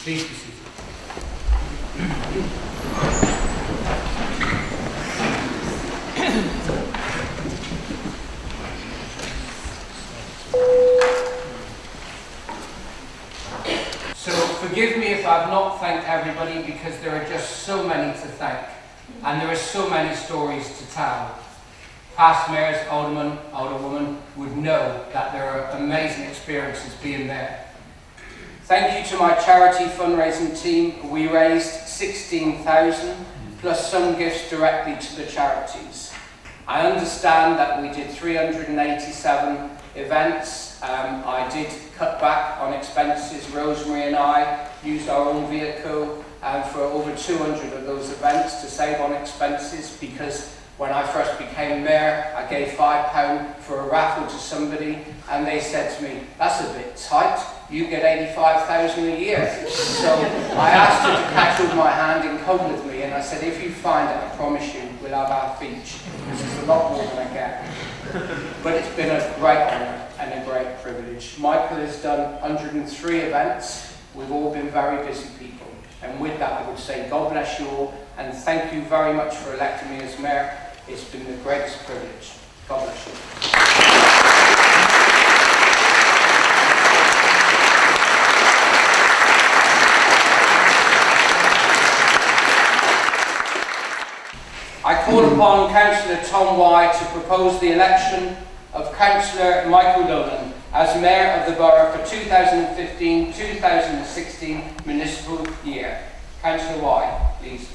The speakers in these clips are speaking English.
Please be seated. So forgive me if I've not thanked everybody, because there are just so many to thank, and there are so many stories to tell. Past mayors, aldermen, alderwomen would know that there are amazing experiences being there. Thank you to my charity fundraising team. We raised 16,000 plus some gifts directly to the charities. I understand that we did 387 events. I did cut back on expenses. Rosemary and I used our own vehicle for over 200 of those events to save on expenses, because when I first became mayor, I gave £5 for a raffle to somebody, and they said to me, "That's a bit tight, you get 85,000 a year." So I asked her to catch hold my hand and come with me, and I said, "If you find it, I promise you, we'll have our feature, because it's a lot more than I get." But it's been a great honour and a great privilege. Michael has done 103 events. We've all been very busy people. And with that, I would say God bless you all, and thank you very much for electing me as mayor. It's been the greatest privilege. God bless you. I call upon Councillor Tom White to propose the election of Cllr Michael Donin as Mayor of the Borough for 2015-2016 municipal year. Councillor White, please.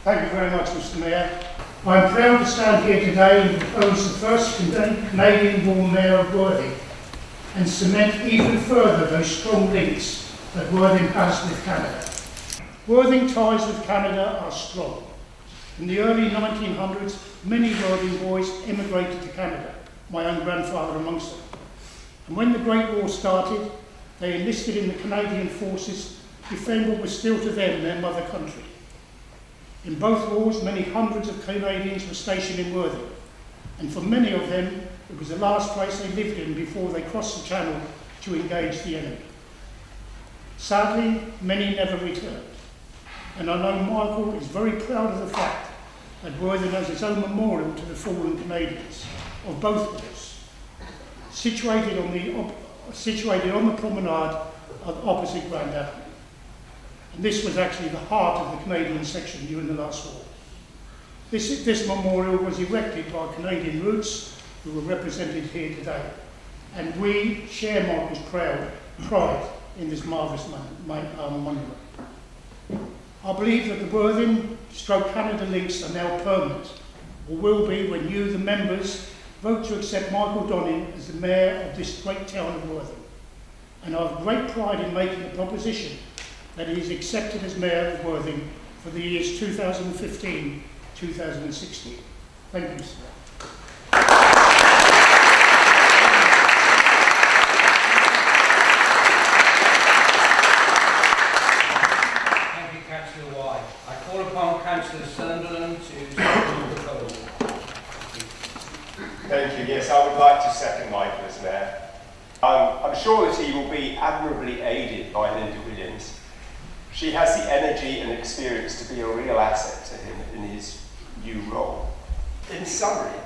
Thank you very much, Mr. Mayor. I am proud to stand here today and propose the first Canadian-born Mayor of Worthing, and cement even further those strong links that Worthing has with Canada. Worthing ties with Canada are strong. In the early 1900s, many Worthing boys immigrated to Canada, my own grandfather amongst them. And when the Great War started, they enlisted in the Canadian forces to defend what was still to them their mother country. In both wars, many hundreds of Canadians were stationed in Worthing, and for many of them, it was the last place they lived in before they crossed the Channel to engage the enemy. Sadly, many never returned, and I know Michael is very proud of the fact that Worthing has its own memorial to the fallen Canadians of both wars, situated on the promenade opposite Grand Avenue. And this was actually the heart of the Canadian section during the last war. This memorial was erected by Canadian roots who were represented here today, and we share Michael's pride in this marvellous monument. I believe that the Worthing/Canada links are now permanent, or will be when you, the members, vote to accept Michael Donin as the Mayor of this great town of Worthing. And I have great pride in making the proposition that he is accepted as Mayor of Worthing for the years 2015-2016. Thank you, Mr. Mayor. Councillor Sunderland to second the proposal. Thank you. Yes, I would like to second Michael as Mayor. I'm sure that he will be admirably aided by Linda Williams. She has the energy and experience to be a real asset to him in his new role. In summary,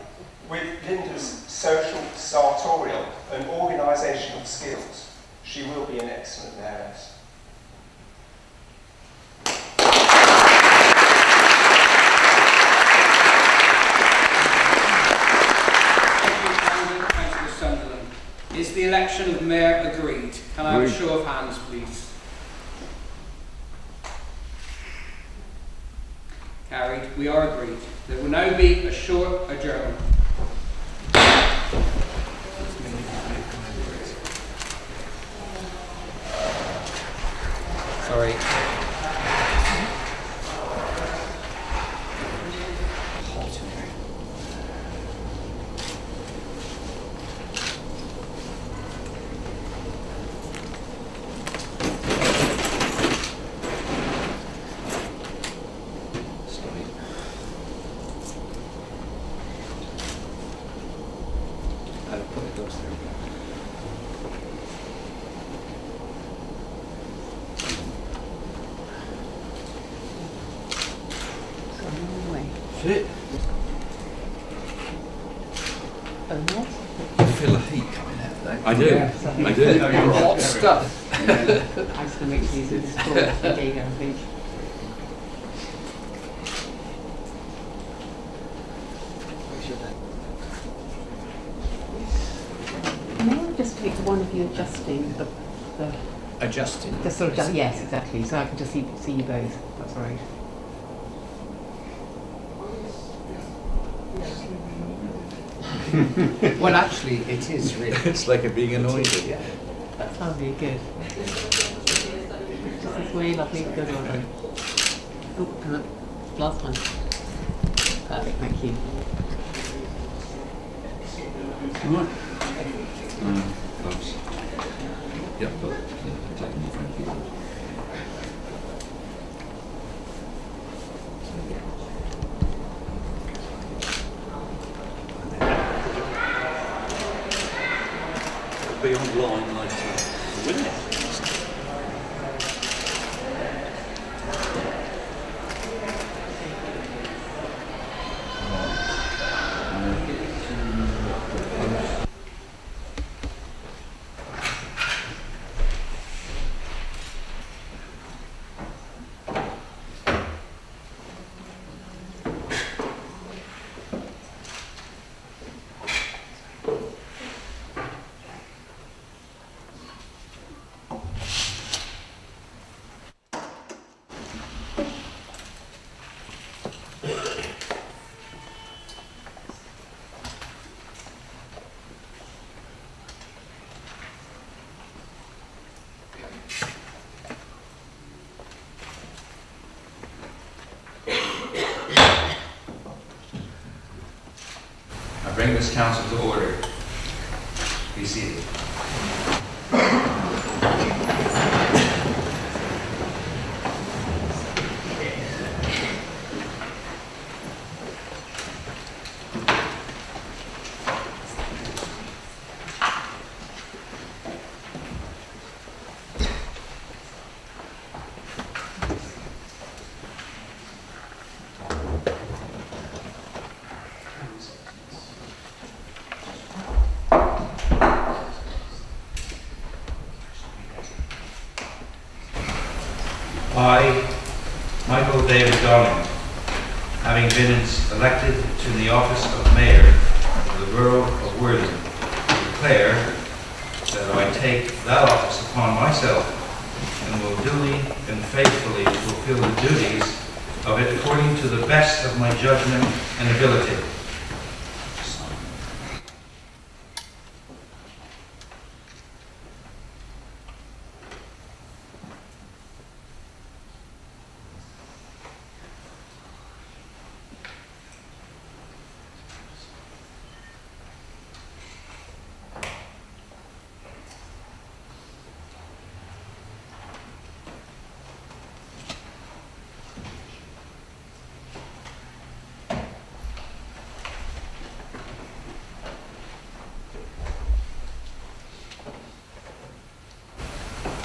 with Linda's social, sartorial and organisational skills, she will be an excellent mayoress. Is the election of Mayor agreed? Can I have a show of hands, please? Carried. We are agreed. There will now be a short adjournment. Sorry. That's it. What? You feel the heat coming out though. I do. Yeah. I do. Hot stuff. I was going to make these with the straw. There you go, I think. May I just take one of you adjusting the Adjusting. just sort of just, yes, exactly. So I can just see you both. That's right. Well, actually, it is really. It's like it being anointed. Yeah. That sounds really good. This is really lovely. Good one. Oh, hang on. Last one. Perfect. Thank you. Right. Gloves. Yep. Thank you. Be online later. Wouldn't it? I bring this council to order. Be seated. I, Michael David Donin, having been elected to the office of Mayor of the Borough of Worthing, declare that I take that office upon myself and will duly and faithfully fulfill the duties of it according to the best of my judgment and ability.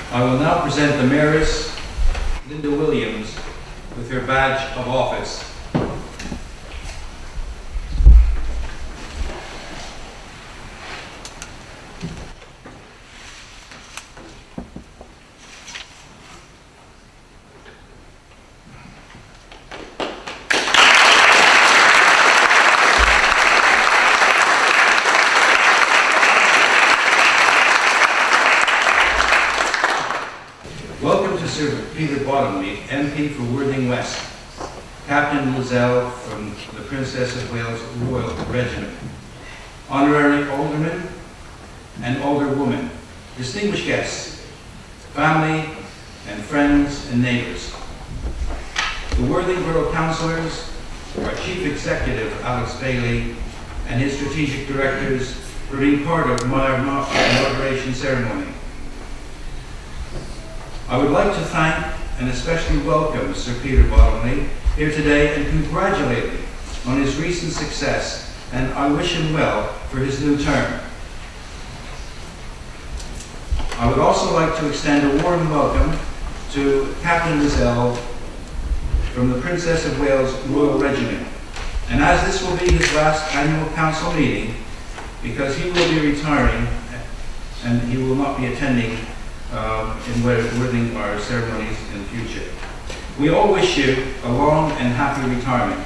I will now present the Mayoress, Linda Williams, with her badge of office. Welcome to Sir Peter Bottomley, MP for Worthing West, Captain Lizelle from the Princess of Wales Royal Regiment, Honorary Alderman and Alderwoman, distinguished guests, family and friends and neighbours, the Worthing Borough Councillors, our Chief Executive Alex Bailey and his strategic directors for being part of my inauguration ceremony. I would like to thank and especially welcome Sir Peter Bottomley here today and congratulate him on his recent success, and I wish him well for his new term. I would also like to extend a warm welcome to Captain Lizelle from the Princess of Wales Royal Regiment, And as this will be his last annual council meeting, because he will be retiring and he will not be attending in Worthing our ceremonies in the future, we all wish you a long and happy retirement.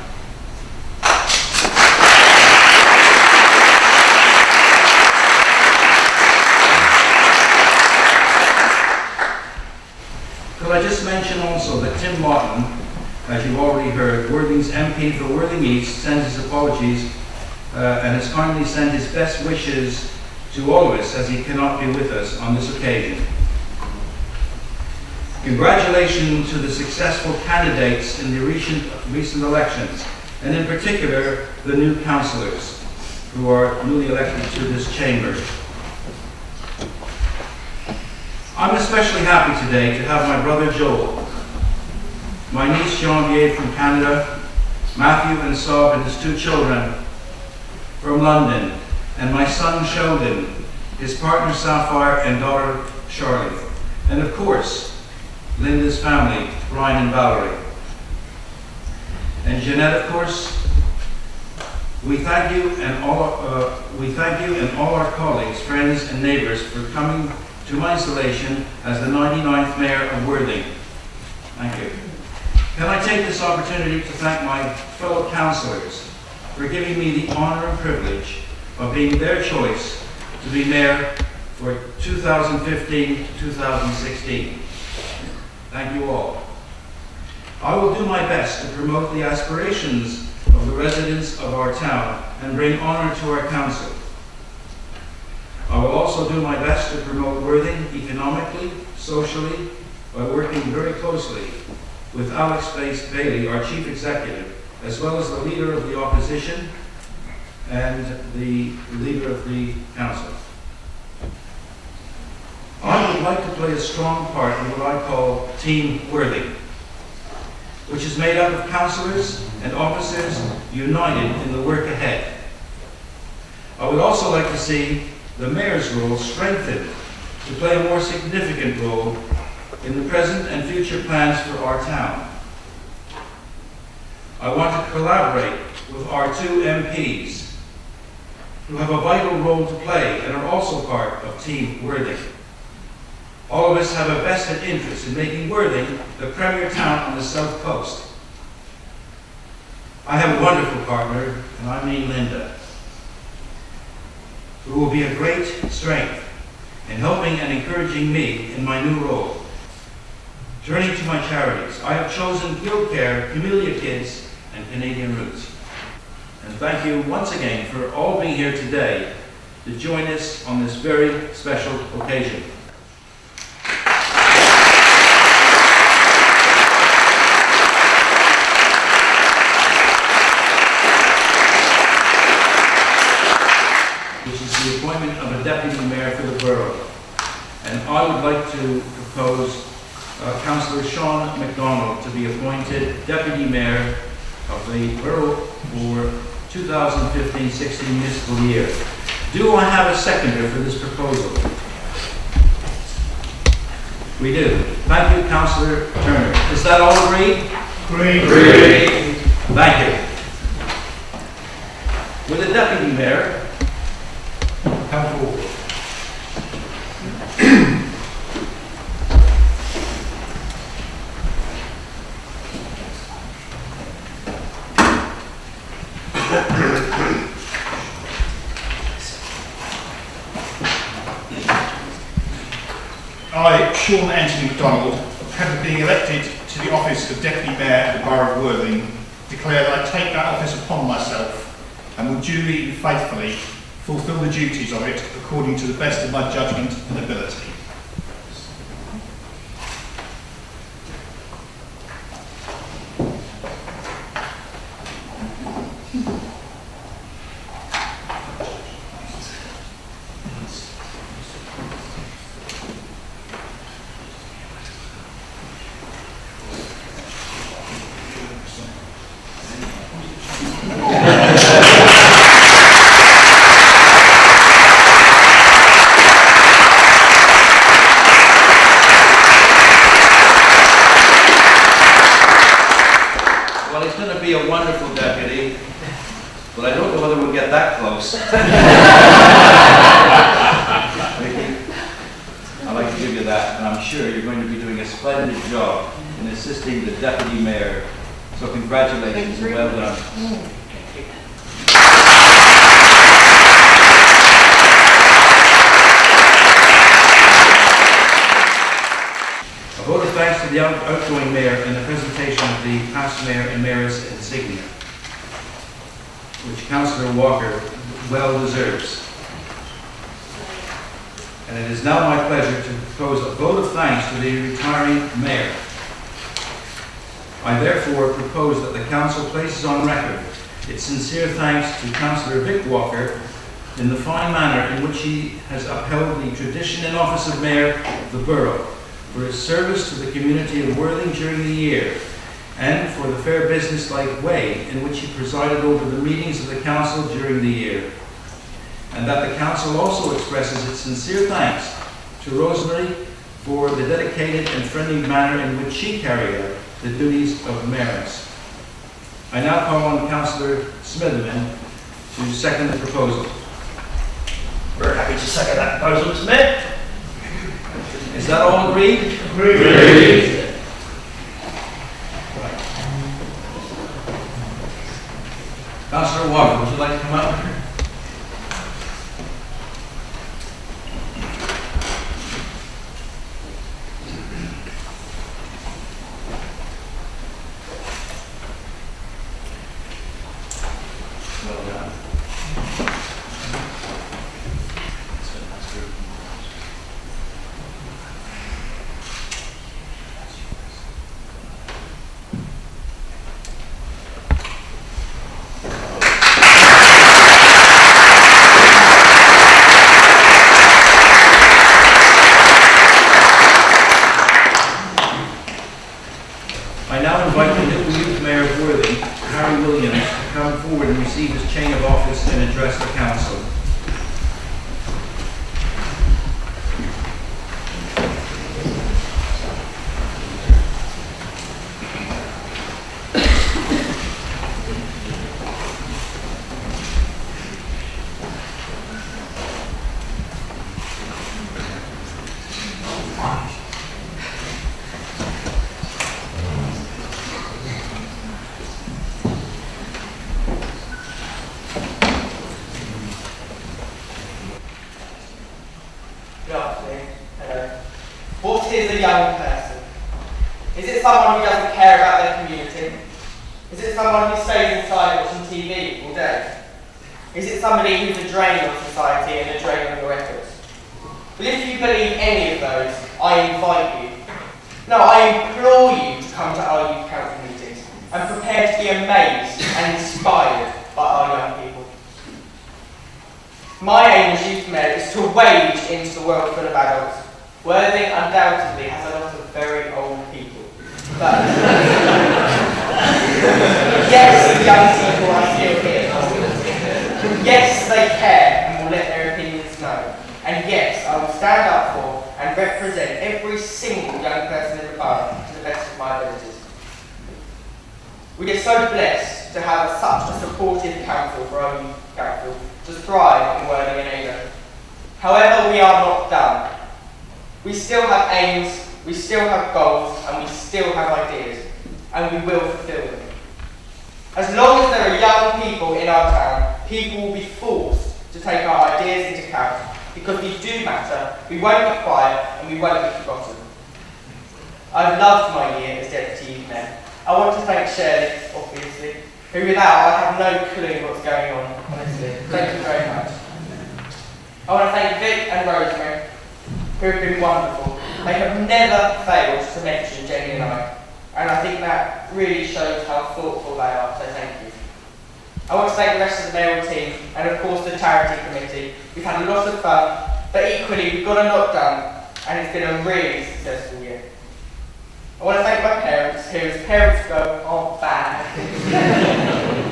Could I just mention also that Tim Lawton, as you've already heard, Worthing's MP for Worthing East, sends his apologies and has kindly sent his best wishes to all of us as he cannot be with us on this occasion. Congratulations to the successful candidates in the recent elections, and in particular the new councillors who are newly elected to this chamber. I'm especially happy today to have my brother Joel, my niece Genevieve from Canada, Matthew and Saab and his two children from London, and my son Sheldon, his partner Sapphire and daughter Charlotte, and of course Linda's family, Brian and Valerie. And Jeanette, of course. We thank you and all our colleagues, friends and neighbours for coming to my installation as the 99th Mayor of Worthing. Thank you. Can I take this opportunity to thank my fellow councillors for giving me the honour and privilege of being their choice to be Mayor for 2015 to 2016. Thank you all. I will do my best to promote the aspirations of the residents of our town and bring honour to our council. I will also do my best to promote Worthing economically, socially, by working very closely with Alex Bailey, our Chief Executive, as well as the Leader of the Opposition and the Leader of the Council. I would like to play a strong part in what I call Team Worthing, which is made up of councillors and officers united in the work ahead. I would also like to see the Mayor's role strengthened to play a more significant role in the present and future plans for our town. I want to collaborate with our two MPs who have a vital role to play and are also part of Team Worthing. All of us have a vested interest in making Worthing the premier town on the South Coast. I have a wonderful partner, and I mean Linda, who will be a great strength in helping and encouraging me in my new role. Turning to my charities, I have chosen Cllr, Camellia Kids, and Canadian Roots. And thank you once again for all being here today to join us on this very special occasion. Which is the appointment of a Deputy Mayor for the borough. And I would like to propose Councillor Sean MacDonald to be appointed Deputy Mayor of the borough for 2015-16 municipal year. Do I have a seconder for this proposal? We do. Thank you, Councillor Turner. Is that all agreed? Agreed. Thank you. Will the Deputy Mayor come forward? I, Sean Anthony MacDonald, having been elected to the office of Deputy Mayor of the Borough of Worthing, declare that I take that office upon myself and will duly and faithfully fulfil the duties of it according to the best of my judgment and ability. that close. I'd like to give you that, and I'm sure you're going to be doing a splendid job in assisting the Deputy Mayor. So congratulations and well done. A vote of thanks to the outgoing Mayor and the presentation of the past Mayor and Mayor's insignia, which Councillor Walker well deserves. And it is now my pleasure to propose a vote of thanks to the retiring Mayor. I therefore propose that the Council places on record its sincere thanks to Councillor Vic Walker in the fine manner in which he has upheld the tradition and office of Mayor of the Borough, for his service to the community of Worthing during the year, and for the fair business-like way in which he presided over the meetings of the Council during the year. And that the Council also expresses its sincere thanks to Rosemary for the dedicated and friendly manner in which she carried out the duties of Mayoress. I now call on Councillor Smitherman to second the proposal. We're happy to second that proposal, Mr. Mayor. Is that all agreed? Agreed. Councillor Walker, would you like to come up? Well done. I now invite the new youth Mayor of Worthing, Harry Williams, to come forward and receive his chain of office and address the Council. Good afternoon. Hello. What is a young person? Is it someone who doesn't care about their community? Is it someone who stays inside watching TV all day? Is it somebody who's a drain on society and a drain on your efforts? Well, if you believe any of those, I invite you. No, I implore you to come to our youth council meetings and prepare to be amazed and inspired by our young people. My aim as youth mayor is to wade into the world full of adults. Worthing undoubtedly has a lot of very old people. But yes, young people are still here. Yes, they care and will let their opinions know. And yes, I will stand up for and represent every single young person in the borough to the best of my abilities. We are so blessed to have such a supportive council for our youth council to thrive in Worthing and Ada. However, we are not done. We still have aims, we still have goals, and we still have ideas, and we will fulfill them. As long as there are young people in our town, people will be forced to take our ideas into account, because we do matter, we won't be quiet, and we won't be forgotten. I've loved my year as Deputy Youth Mayor. I want to thank Shirley, obviously, who without I have no clue what's going on, honestly. Thank you very much. I want to thank Vic and Rosemary, who have been wonderful. They have never failed to mention Jenny and I, and I think that really shows how thoughtful they are, so thank you. I want to thank the rest of the mayoral team, and of course the charity committee. We've had a lot of fun, but equally we've got a lot done, and it's been a really successful year. I want to thank my parents, who as parents go, aren't bad.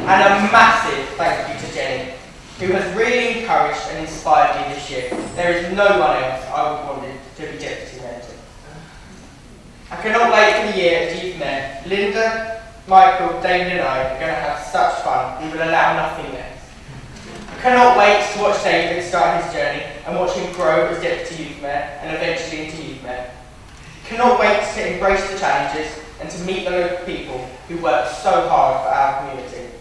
And a massive thank you to Jenny, who has really encouraged and inspired me this year. There is no one else I would want to be Deputy Mayor to. I cannot wait for the year as Youth Mayor. Linda, Michael, David and I are going to have such fun. We will allow nothing less. Cannot wait to watch David start his journey and watch him grow as Deputy Youth Mayor and eventually into Youth Mayor. Cannot wait to embrace the challenges and to meet the local people who work so hard for our community.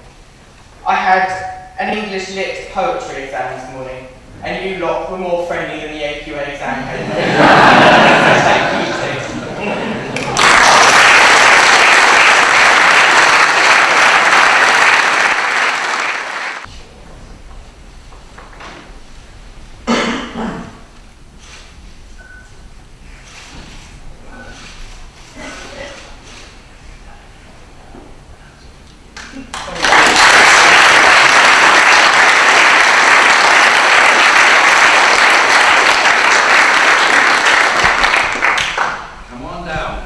I had an English Lit poetry exam this morning, and you lot were more friendly than the AQA exam paper. Thank you too. Come on down.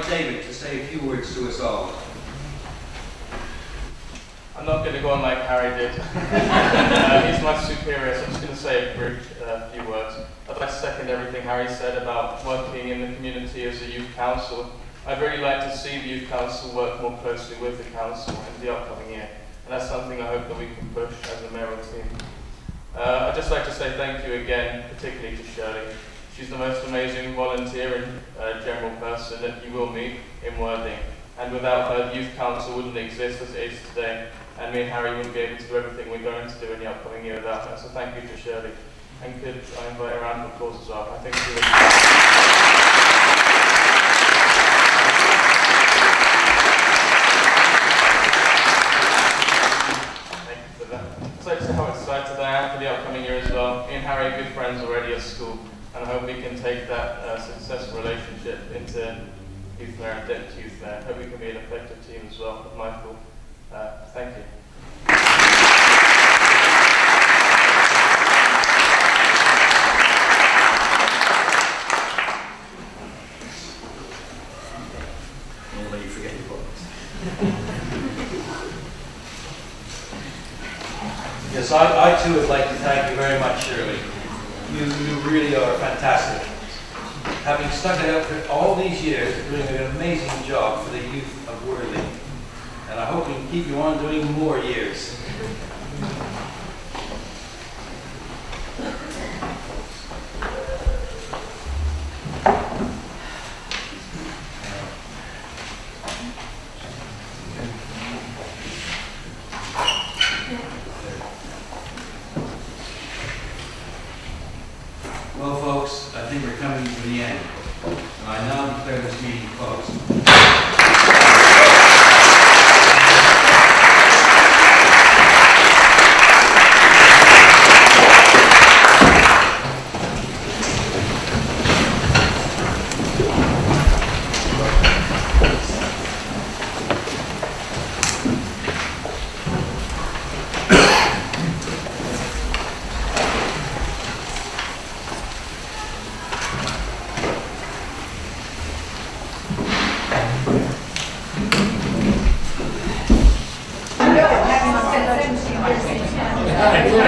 David to say a few words to us all. I'm not going to go on like Harry did. He's my superior, so I'm just going to say a brief few words. I'd like to second everything Harry said about working in the community as a youth council. I'd really like to see the youth council work more closely with the council in the upcoming year, and that's something I hope that we can push as a mayoral team. I'd just like to say thank you again, particularly to Shirley. She's the most amazing volunteer and general person that you will meet in Worthing. And without her, the Youth Council wouldn't exist as it is today. And me and Harry wouldn't be able to do everything we're going to do in the upcoming year without her. So thank you to Shirley. And could I invite a round of applause as well? I think she would. Thank you for that. I'd like to say how excited I am for the upcoming year as well. Me and Harry are good friends already at school. And I hope we can take that successful relationship into Youth Mayor and Deputy Youth Mayor. I hope we can be an effective team as well with Michael. Thank you. Don't let you forget your books. Yes, I too would like to thank you very much, Shirley. You really are fantastic. Having stuck it out for all these years, doing an amazing job for the youth of Worthing. And I hope we can keep you on doing more years. Well, folks, I think we're coming to the end. And I now declare this meeting closed. Hi.